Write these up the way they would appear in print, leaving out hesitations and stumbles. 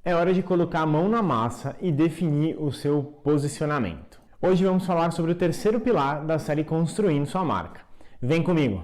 É hora de colocar a mão na massa e definir o seu posicionamento. Hoje vamos falar sobre o terceiro pilar da série Construindo Sua Marca. Vem comigo!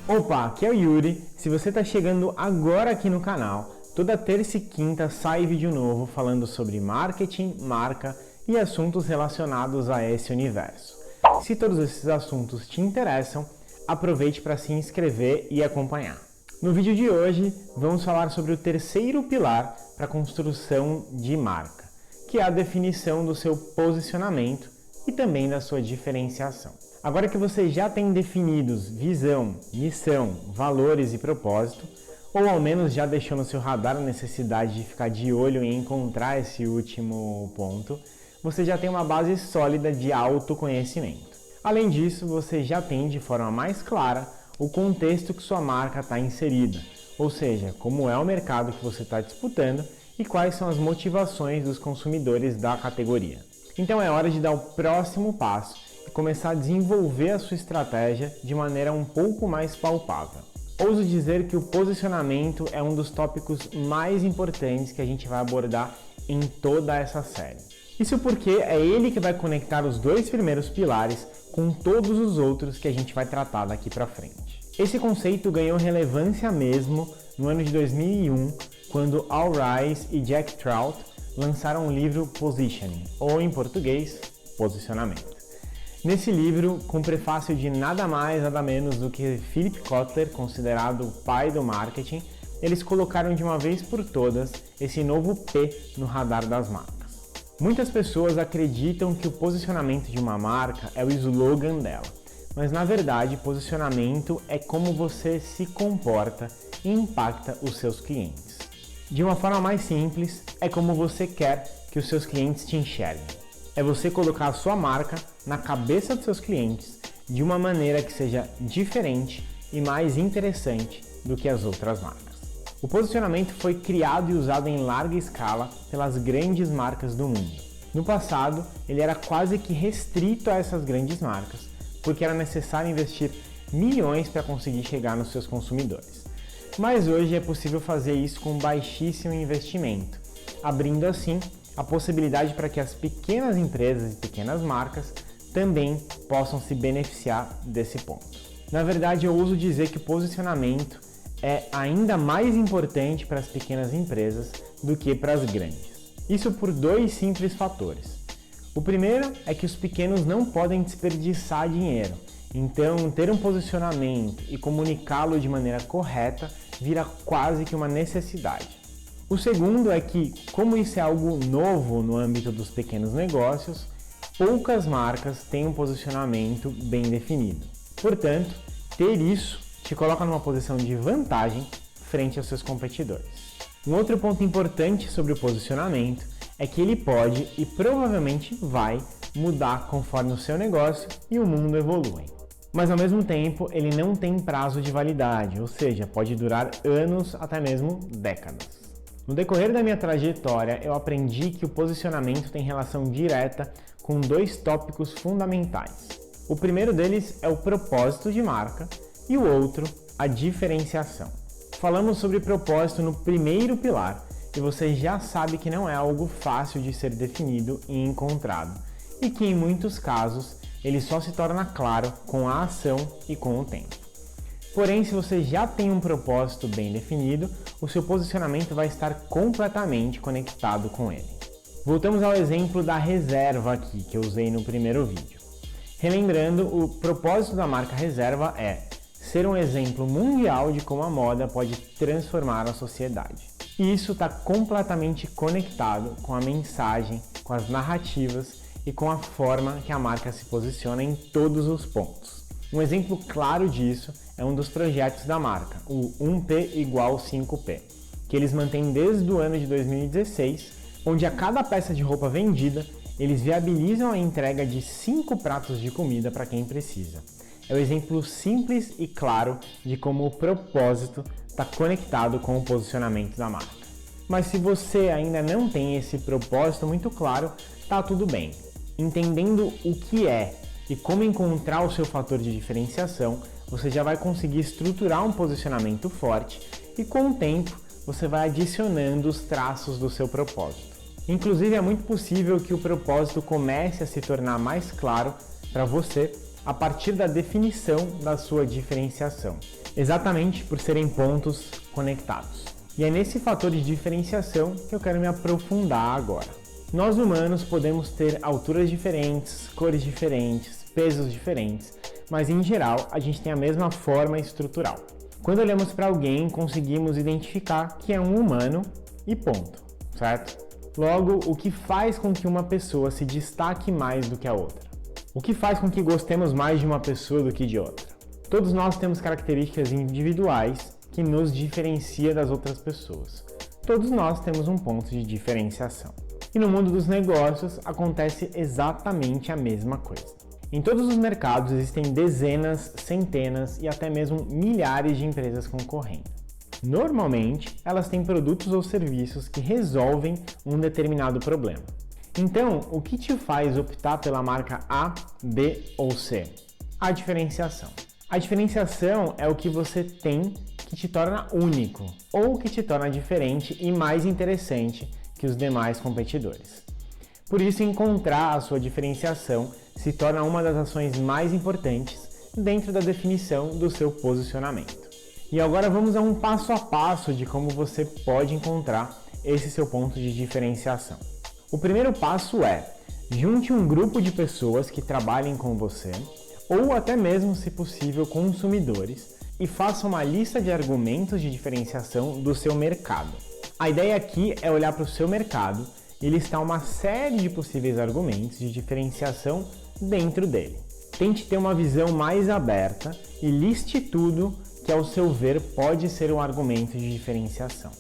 Opa, aqui é o Yuri. Se você está chegando agora aqui no canal, toda terça e quinta sai vídeo novo falando sobre marketing, marca e assuntos relacionados a esse universo. Se todos esses assuntos te interessam, aproveite para se inscrever e acompanhar. No vídeo de hoje, vamos falar sobre o terceiro pilar para a construção de marca, que é a definição do seu posicionamento e também da sua diferenciação. Agora que você já tem definidos visão, missão, valores e propósito, ou ao menos já deixou no seu radar a necessidade de ficar de olho em encontrar esse último ponto, você já tem uma base sólida de autoconhecimento. Além disso, você já tem de forma mais clara o contexto que sua marca está inserida, ou seja, como é o mercado que você está disputando e quais são as motivações dos consumidores da categoria. Então é hora de dar o próximo passo e começar a desenvolver a sua estratégia de maneira um pouco mais palpável. Ouso dizer que o posicionamento é um dos tópicos mais importantes que a gente vai abordar em toda essa série. Isso porque é ele que vai conectar os dois primeiros pilares com todos os outros que a gente vai tratar daqui para frente. Esse conceito ganhou relevância mesmo no ano de 2001, quando Al Ries e Jack Trout lançaram o livro Positioning, ou em português, Posicionamento. Nesse livro, com prefácio de nada mais nada menos do que Philip Kotler, considerado o pai do marketing, eles colocaram de uma vez por todas esse novo P no radar das marcas. Muitas pessoas acreditam que o posicionamento de uma marca é o slogan dela, mas na verdade posicionamento é como você se comporta e impacta os seus clientes. De uma forma mais simples, é como você quer que os seus clientes te enxerguem. É você colocar a sua marca na cabeça dos seus clientes de uma maneira que seja diferente e mais interessante do que as outras marcas. O posicionamento foi criado e usado em larga escala pelas grandes marcas do mundo. No passado, ele era quase que restrito a essas grandes marcas, porque era necessário investir milhões para conseguir chegar nos seus consumidores. Mas hoje é possível fazer isso com baixíssimo investimento, abrindo assim a possibilidade para que as pequenas empresas e pequenas marcas também possam se beneficiar desse ponto. Na verdade, eu ouso dizer que o posicionamento é ainda mais importante para as pequenas empresas do que para as grandes. Isso por dois simples fatores. O primeiro é que os pequenos não podem desperdiçar dinheiro, então ter um posicionamento e comunicá-lo de maneira correta vira quase que uma necessidade. O segundo é que, como isso é algo novo no âmbito dos pequenos negócios, poucas marcas têm um posicionamento bem definido. Portanto, ter isso te coloca numa posição de vantagem frente aos seus competidores. Um outro ponto importante sobre o posicionamento é que ele pode e provavelmente vai mudar conforme o seu negócio e o mundo evoluem. Mas ao mesmo tempo, ele não tem prazo de validade, ou seja, pode durar anos, até mesmo décadas. No decorrer da minha trajetória, eu aprendi que o posicionamento tem relação direta com dois tópicos fundamentais. O primeiro deles é o propósito de marca e o outro, a diferenciação. Falamos sobre propósito no primeiro pilar e você já sabe que não é algo fácil de ser definido e encontrado, e que em muitos casos ele só se torna claro com a ação e com o tempo. Porém, se você já tem um propósito bem definido, o seu posicionamento vai estar completamente conectado com ele. Voltamos ao exemplo da reserva aqui, que eu usei no primeiro vídeo. Relembrando, o propósito da marca Reserva é ser um exemplo mundial de como a moda pode transformar a sociedade. E isso está completamente conectado com a mensagem, com as narrativas e com a forma que a marca se posiciona em todos os pontos. Um exemplo claro disso é um dos projetos da marca, o 1P igual 5P, que eles mantêm desde o ano de 2016, onde a cada peça de roupa vendida, eles viabilizam a entrega de 5 pratos de comida para quem precisa. É um exemplo simples e claro de como o propósito está conectado com o posicionamento da marca. Mas se você ainda não tem esse propósito muito claro, tá tudo bem. Entendendo o que é e como encontrar o seu fator de diferenciação, você já vai conseguir estruturar um posicionamento forte e com o tempo você vai adicionando os traços do seu propósito. Inclusive é muito possível que o propósito comece a se tornar mais claro para você a partir da definição da sua diferenciação, exatamente por serem pontos conectados. E é nesse fator de diferenciação que eu quero me aprofundar agora. Nós humanos podemos ter alturas diferentes, cores diferentes, pesos diferentes, mas em geral a gente tem a mesma forma estrutural. Quando olhamos para alguém, conseguimos identificar que é um humano e ponto, certo? Logo, o que faz com que uma pessoa se destaque mais do que a outra? O que faz com que gostemos mais de uma pessoa do que de outra? Todos nós temos características individuais que nos diferencia das outras pessoas. Todos nós temos um ponto de diferenciação. E no mundo dos negócios acontece exatamente a mesma coisa. Em todos os mercados existem dezenas, centenas e até mesmo milhares de empresas concorrendo. Normalmente, elas têm produtos ou serviços que resolvem um determinado problema. Então, o que te faz optar pela marca A, B ou C? A diferenciação. A diferenciação é o que você tem que te torna único ou que te torna diferente e mais interessante que os demais competidores. Por isso, encontrar a sua diferenciação se torna uma das ações mais importantes dentro da definição do seu posicionamento. E agora vamos a um passo a passo de como você pode encontrar esse seu ponto de diferenciação. O primeiro passo é: junte um grupo de pessoas que trabalhem com você, ou até mesmo, se possível, consumidores, e faça uma lista de argumentos de diferenciação do seu mercado. A ideia aqui é olhar para o seu mercado e listar uma série de possíveis argumentos de diferenciação dentro dele. Tente ter uma visão mais aberta e liste tudo que, ao seu ver, pode ser um argumento de diferenciação.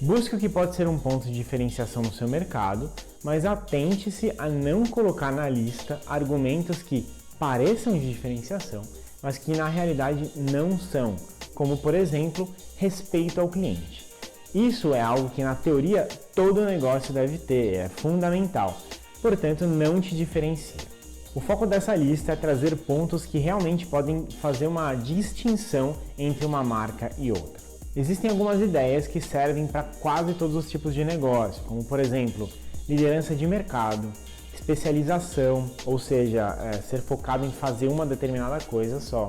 Busque o que pode ser um ponto de diferenciação no seu mercado, mas atente-se a não colocar na lista argumentos que pareçam de diferenciação, mas que na realidade não são, como por exemplo, respeito ao cliente. Isso é algo que na teoria todo negócio deve ter, é fundamental, portanto não te diferencia. O foco dessa lista é trazer pontos que realmente podem fazer uma distinção entre uma marca e outra. Existem algumas ideias que servem para quase todos os tipos de negócio, como por exemplo, liderança de mercado, especialização, ou seja, ser focado em fazer uma determinada coisa só,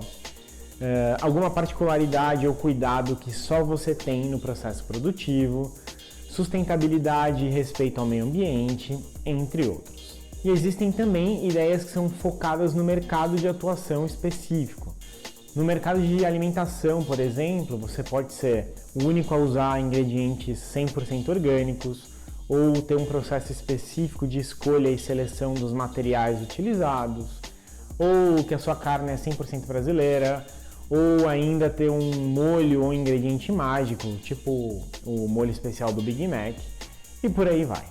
alguma particularidade ou cuidado que só você tem no processo produtivo, sustentabilidade e respeito ao meio ambiente, entre outros. E existem também ideias que são focadas no mercado de atuação específico. No mercado de alimentação, por exemplo, você pode ser o único a usar ingredientes 100% orgânicos, ou ter um processo específico de escolha e seleção dos materiais utilizados, ou que a sua carne é 100% brasileira, ou ainda ter um molho ou ingrediente mágico, tipo o molho especial do Big Mac, e por aí vai.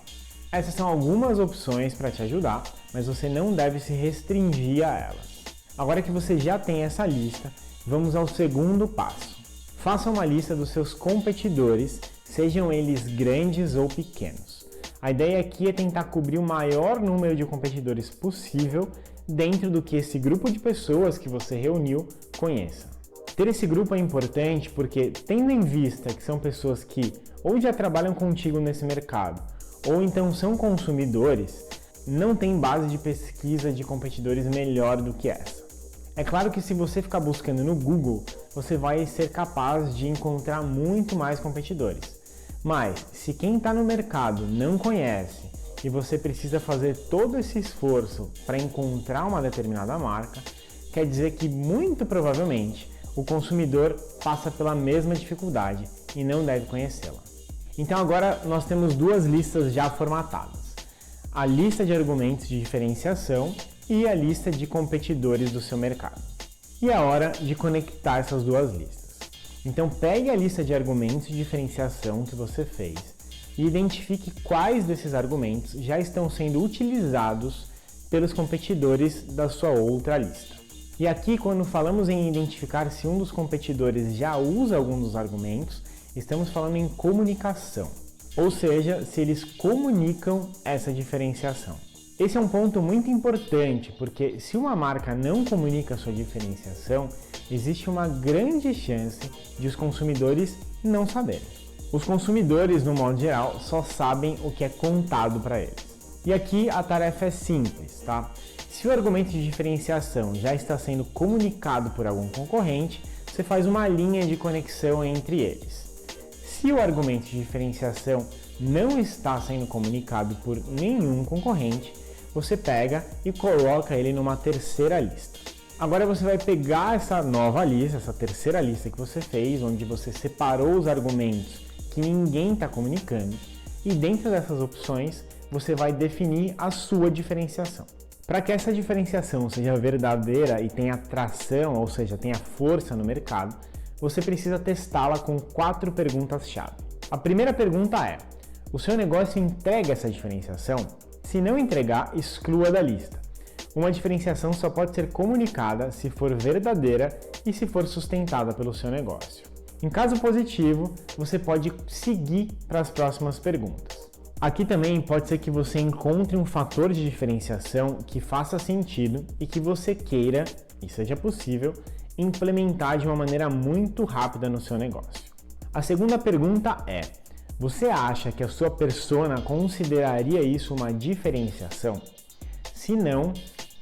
Essas são algumas opções para te ajudar, mas você não deve se restringir a elas. Agora que você já tem essa lista, vamos ao segundo passo. Faça uma lista dos seus competidores, sejam eles grandes ou pequenos. A ideia aqui é tentar cobrir o maior número de competidores possível dentro do que esse grupo de pessoas que você reuniu conheça. Ter esse grupo é importante porque, tendo em vista que são pessoas que ou já trabalham contigo nesse mercado, ou então são consumidores, não tem base de pesquisa de competidores melhor do que essa. É claro que se você ficar buscando no Google, você vai ser capaz de encontrar muito mais competidores. Mas, se quem está no mercado não conhece e você precisa fazer todo esse esforço para encontrar uma determinada marca, quer dizer que muito provavelmente o consumidor passa pela mesma dificuldade e não deve conhecê-la. Então agora nós temos duas listas já formatadas. A lista de argumentos de diferenciação e a lista de competidores do seu mercado. E é hora de conectar essas duas listas. Então pegue a lista de argumentos de diferenciação que você fez e identifique quais desses argumentos já estão sendo utilizados pelos competidores da sua outra lista. E aqui, quando falamos em identificar se um dos competidores já usa algum dos argumentos, estamos falando em comunicação, ou seja, se eles comunicam essa diferenciação. Esse é um ponto muito importante, porque se uma marca não comunica sua diferenciação, existe uma grande chance de os consumidores não saberem. Os consumidores, no modo geral, só sabem o que é contado para eles. E aqui a tarefa é simples, tá? Se o argumento de diferenciação já está sendo comunicado por algum concorrente, você faz uma linha de conexão entre eles. Se o argumento de diferenciação não está sendo comunicado por nenhum concorrente, você pega e coloca ele numa terceira lista. Agora você vai pegar essa nova lista, essa terceira lista que você fez, onde você separou os argumentos que ninguém está comunicando, e dentro dessas opções você vai definir a sua diferenciação. Para que essa diferenciação seja verdadeira e tenha tração, ou seja, tenha força no mercado, você precisa testá-la com 4 perguntas-chave. A primeira pergunta é: o seu negócio entrega essa diferenciação? Se não entregar, exclua da lista. Uma diferenciação só pode ser comunicada se for verdadeira e se for sustentada pelo seu negócio. Em caso positivo, você pode seguir para as próximas perguntas. Aqui também pode ser que você encontre um fator de diferenciação que faça sentido e que você queira, e seja possível, implementar de uma maneira muito rápida no seu negócio. A segunda pergunta é: você acha que a sua persona consideraria isso uma diferenciação? Se não,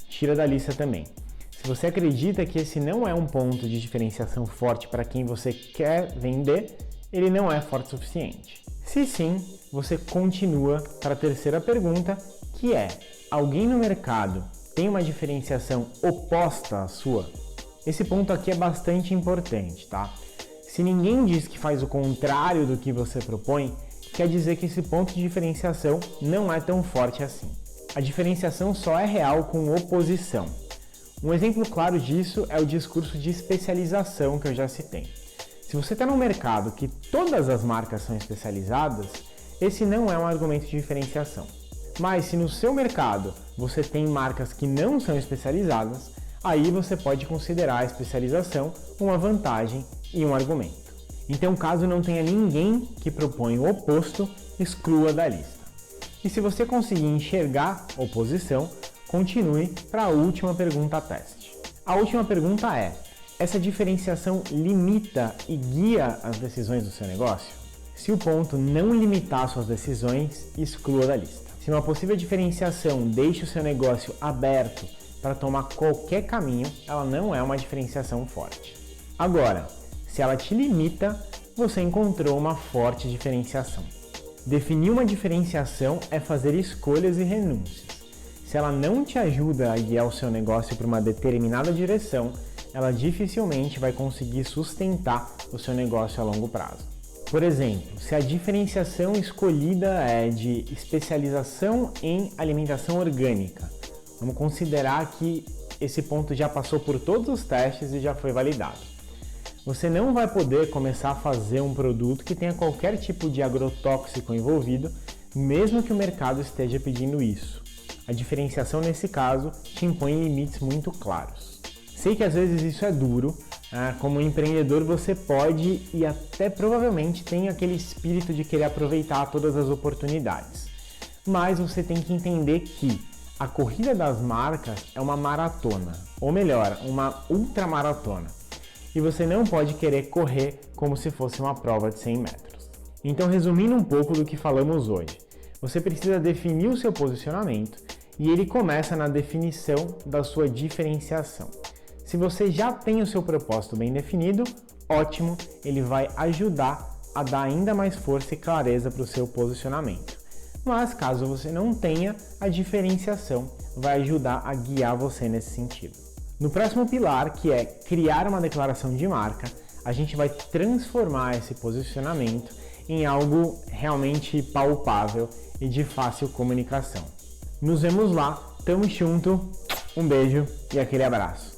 tira da lista também. Se você acredita que esse não é um ponto de diferenciação forte para quem você quer vender, ele não é forte o suficiente. Se sim, você continua para a terceira pergunta, que é: alguém no mercado tem uma diferenciação oposta à sua? Esse ponto aqui é bastante importante, tá? Se ninguém diz que faz o contrário do que você propõe, quer dizer que esse ponto de diferenciação não é tão forte assim. A diferenciação só é real com oposição. Um exemplo claro disso é o discurso de especialização que eu já citei. Se você está num mercado que todas as marcas são especializadas, esse não é um argumento de diferenciação. Mas se no seu mercado você tem marcas que não são especializadas, aí você pode considerar a especialização uma vantagem e um argumento. Então, caso não tenha ninguém que propõe o oposto, exclua da lista. E se você conseguir enxergar oposição, continue para a última pergunta teste. A última pergunta é: essa diferenciação limita e guia as decisões do seu negócio? Se o ponto não limitar suas decisões, exclua da lista. Se uma possível diferenciação deixa o seu negócio aberto para tomar qualquer caminho, ela não é uma diferenciação forte. Agora, se ela te limita, você encontrou uma forte diferenciação. Definir uma diferenciação é fazer escolhas e renúncias. Se ela não te ajuda a guiar o seu negócio para uma determinada direção, ela dificilmente vai conseguir sustentar o seu negócio a longo prazo. Por exemplo, se a diferenciação escolhida é de especialização em alimentação orgânica, vamos considerar que esse ponto já passou por todos os testes e já foi validado. Você não vai poder começar a fazer um produto que tenha qualquer tipo de agrotóxico envolvido, mesmo que o mercado esteja pedindo isso. A diferenciação nesse caso te impõe limites muito claros. Sei que às vezes isso é duro, como empreendedor você pode e até provavelmente tem aquele espírito de querer aproveitar todas as oportunidades. Mas você tem que entender que a corrida das marcas é uma maratona, ou melhor, uma ultramaratona. E você não pode querer correr como se fosse uma prova de 100 metros. Então, resumindo um pouco do que falamos hoje, você precisa definir o seu posicionamento e ele começa na definição da sua diferenciação. Se você já tem o seu propósito bem definido, ótimo, ele vai ajudar a dar ainda mais força e clareza para o seu posicionamento. Mas caso você não tenha, a diferenciação vai ajudar a guiar você nesse sentido. No próximo pilar, que é criar uma declaração de marca, a gente vai transformar esse posicionamento em algo realmente palpável e de fácil comunicação. Nos vemos lá, tamo junto, um beijo e aquele abraço.